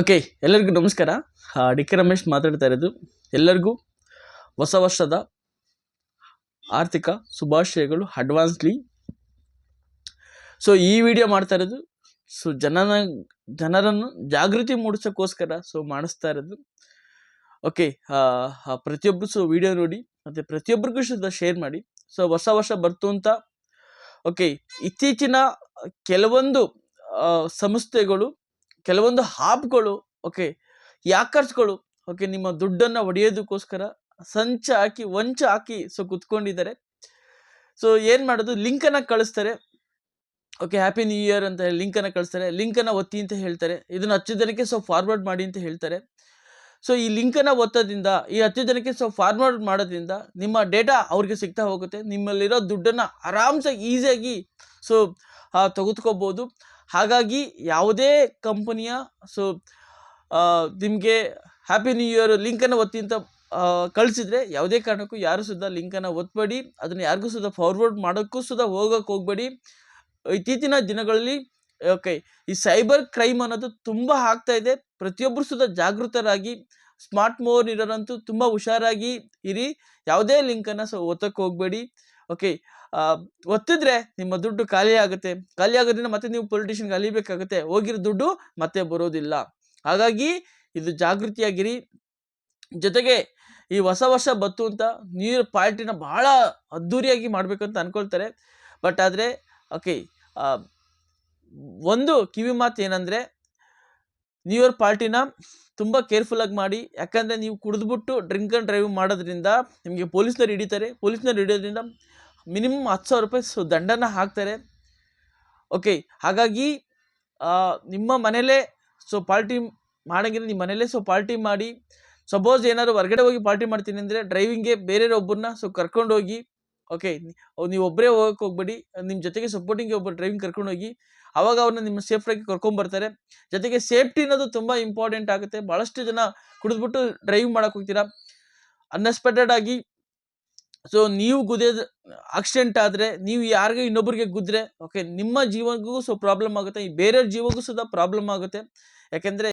Okay, ಎಲ್ಲರಿಗೂ ನಮಸ್ಕಾರ. D K Ramesh ಮಾತಾಡ್ತಾ ಇರೋದು. ಎಲ್ಲರಿಗೂ ಹೊಸ ವರ್ಷದ ಆರ್ಥಿಕ ಶುಭಾಶಯಗಳು ಅಡ್ವಾನ್ಸ್ಲಿ. ಸೊ ಈ ವಿಡಿಯೋ ಮಾಡ್ತಾ ಇರೋದು ಜನರನ್ನು ಜಾಗೃತಿ ಮೂಡಿಸೋಕ್ಕೋಸ್ಕರ ಮಾಡಿಸ್ತಾ ಇರೋದು. ಓಕೆ, ಪ್ರತಿಯೊಬ್ಬರು ವಿಡಿಯೋ ನೋಡಿ ಮತ್ತು ಪ್ರತಿಯೊಬ್ಬರಿಗೂ ಶೇರ್ ಮಾಡಿ. ಹೊಸ ವರ್ಷ ಬರ್ತು ಅಂತ ಓಕೆ, ಇತ್ತೀಚಿನ ಕೆಲವೊಂದು ಸಂಸ್ಥೆಗಳು, ಕೆಲವೊಂದು ಆ್ಯಪ್ಗಳು, ಓಕೆ, ಯಾಕರ್ಸ್ಗಳು, ಓಕೆ, ನಿಮ್ಮ ದುಡ್ಡನ್ನು ಹೊಡೆಯೋದಕ್ಕೋಸ್ಕರ ವಂಚ ಹಾಕಿ ಕುತ್ಕೊಂಡಿದ್ದಾರೆ. ಏನು ಮಾಡೋದು, ಲಿಂಕನ್ನು ಕಳಿಸ್ತಾರೆ. ಓಕೆ, ಹ್ಯಾಪಿ ನ್ಯೂ ಇಯರ್ ಅಂತ ಹೇಳಿ ಲಿಂಕನ್ನು ಕಳಿಸ್ತಾರೆ. ಲಿಂಕನ್ನು ಒತ್ತಿ ಅಂತ ಹೇಳ್ತಾರೆ. ಇದನ್ನು 10 ಜನಕ್ಕೆ ಫಾರ್ವರ್ಡ್ ಮಾಡಿ ಅಂತ ಹೇಳ್ತಾರೆ. ಈ ಲಿಂಕನ್ನು ಒತ್ತೋದ್ರಿಂದ, ಈ 10 ಜನಕ್ಕೆ ಫಾರ್ವರ್ಡ್ ಮಾಡೋದ್ರಿಂದ ನಿಮ್ಮ ಡೇಟಾ ಅವ್ರಿಗೆ ಸಿಗ್ತಾ ಹೋಗುತ್ತೆ. ನಿಮ್ಮಲ್ಲಿರೋ ದುಡ್ಡನ್ನು ಆರಾಮ್ಸೆ ಈಸಿಯಾಗಿ ತೆಗೆದುಕೋಬೋದು. ಹಾಗಾಗಿ ಯಾವುದೇ ಕಂಪನಿಯ ನಿಮಗೆ ಹ್ಯಾಪಿ ನ್ಯೂ ಇಯರ್ ಲಿಂಕನ್ನು ಒತ್ತಿ ಅಂತ ಕಳಿಸಿದ್ರೆ ಯಾವುದೇ ಕಾರಣಕ್ಕೂ ಯಾರು ಲಿಂಕನ್ನು ಒತ್ತಬೇಡಿ. ಅದನ್ನು ಯಾರಿಗೂ ಫಾರ್ವರ್ಡ್ ಮಾಡೋಕ್ಕೂ ಹೋಗೋಕ್ಕೆ ಹೋಗಬೇಡಿ. ಇತ್ತೀಚಿನ ದಿನಗಳಲ್ಲಿ ಓಕೆ, ಈ ಸೈಬರ್ ಕ್ರೈಮ್ ಅನ್ನೋದು ತುಂಬ ಆಗ್ತಾ ಇದೆ. ಪ್ರತಿಯೊಬ್ಬರು ಜಾಗೃತರಾಗಿ, ಸ್ಮಾರ್ಟ್ ಫೋನ್ ಇರೋರಂತೂ ತುಂಬ ಹುಷಾರಾಗಿ ಇರಿ. ಯಾವುದೇ ಲಿಂಕನ್ನು ಒತ್ತಕ್ಕೆ ಹೋಗಬೇಡಿ. ಓಕೆ, ಒತ್ತಿದ್ರೆ ನಿಮ್ಮ ದುಡ್ಡು ಖಾಲಿ ಆಗೋದ್ರಿಂದ ಮತ್ತೆ ನೀವು ಪೊಲಿಟಿಷಿಯನ್ಗೆ ಅಲಿಬೇಕಾಗುತ್ತೆ. ಹೋಗಿರೋ ದುಡ್ಡು ಮತ್ತೆ ಬರೋದಿಲ್ಲ. ಹಾಗಾಗಿ ಇದು ಜಾಗೃತಿಯಾಗಿರಿ. ಜೊತೆಗೆ ಈ ಹೊಸ ವರ್ಷ ಬತ್ತು ಅಂತ ನ್ಯೂ ಇಯರ್ ಪಾರ್ಟಿನ ಬಹಳ ಅದ್ಧೂರಿಯಾಗಿ ಮಾಡಬೇಕಂತ ಅಂದ್ಕೊಳ್ತಾರೆ. ಬಟ್ ಆದರೆ ಓಕೆ, ಒಂದು ಕಿವಿ ಮಾತು ಏನಂದರೆ, ನ್ಯೂ ಇಯರ್ ಪಾರ್ಟಿನ ತುಂಬ ಕೇರ್ಫುಲ್ಲಾಗಿ ಮಾಡಿ. ಯಾಕಂದರೆ ನೀವು ಕುಡಿದ್ಬಿಟ್ಟು ಡ್ರಿಂಕ್ ಆ್ಯಂಡ್ ಡ್ರೈವ್ ಮಾಡೋದ್ರಿಂದ ನಿಮಗೆ ಪೊಲೀಸ್ನವ್ರು ಹಿಡಿತಾರೆ. ಪೊಲೀಸ್ನವ್ರು ಹಿಡಿಯೋದ್ರಿಂದ ಮಿನಿಮಮ್ 10,000 ರೂಪಾಯಿ ದಂಡನ ಹಾಕ್ತಾರೆ. ಓಕೆ, ಹಾಗಾಗಿ ನಿಮ್ಮ ಮನೇಲೇ ಪಾರ್ಟಿ ಮಾಡೋಂಗಿದ್ರೆ ನಿಮ್ಮ ಮನೇಲೇ ಪಾರ್ಟಿ ಮಾಡಿ. ಸಪೋಸ್ ಏನಾದ್ರು ಹೊರಗಡೆ ಹೋಗಿ ಪಾರ್ಟಿ ಮಾಡ್ತೀನಿ ಅಂದರೆ ಡ್ರೈವಿಂಗ್ಗೆ ಬೇರೆ ಒಬ್ಬರನ್ನ ಕರ್ಕೊಂಡೋಗಿ. ಓಕೆ, ನೀವು ಒಬ್ಬರೇ ಹೋಗೋಕ್ಕೆ ಹೋಗ್ಬೇಡಿ. ನಿಮ್ಮ ಜೊತೆಗೆ ಸಪೋರ್ಟಿಂಗ್ಗೆ ಒಬ್ಬರು ಡ್ರೈವಿಂಗ್ ಕರ್ಕೊಂಡೋಗಿ. ಆವಾಗ ಅವ್ರನ್ನ ನಿಮ್ಮ ಸೇಫ್ಟಾಗಿ ಕರ್ಕೊಂಬರ್ತಾರೆ. ಜೊತೆಗೆ ಸೇಫ್ಟಿ ಅನ್ನೋದು ತುಂಬ ಇಂಪಾರ್ಟೆಂಟ್ ಆಗುತ್ತೆ. ಭಾಳಷ್ಟು ಜನ ಕುಡಿದ್ಬಿಟ್ಟು ಡ್ರೈವಿಂಗ್ ಮಾಡೋಕ್ಕೆ ಹೋಗ್ತೀರಾ ಅನ್ಎಕ್ಸ್ಪೆಕ್ಟೆಡ್ ಆಗಿ. ನೀವು ಆಕ್ಸಿಡೆಂಟ್ ಆದರೆ, ನೀವು ಯಾರಿಗೂ ಇನ್ನೊಬ್ಬರಿಗೆ ಗುದ್ದರೆ ಓಕೆ, ನಿಮ್ಮ ಜೀವನಕ್ಕೂ ಪ್ರಾಬ್ಲಮ್ ಆಗುತ್ತೆ. ಈ ಬೇರೆಯವ್ರ ಜೀವಕ್ಕೂ ಪ್ರಾಬ್ಲಮ್ ಆಗುತ್ತೆ. ಯಾಕೆಂದರೆ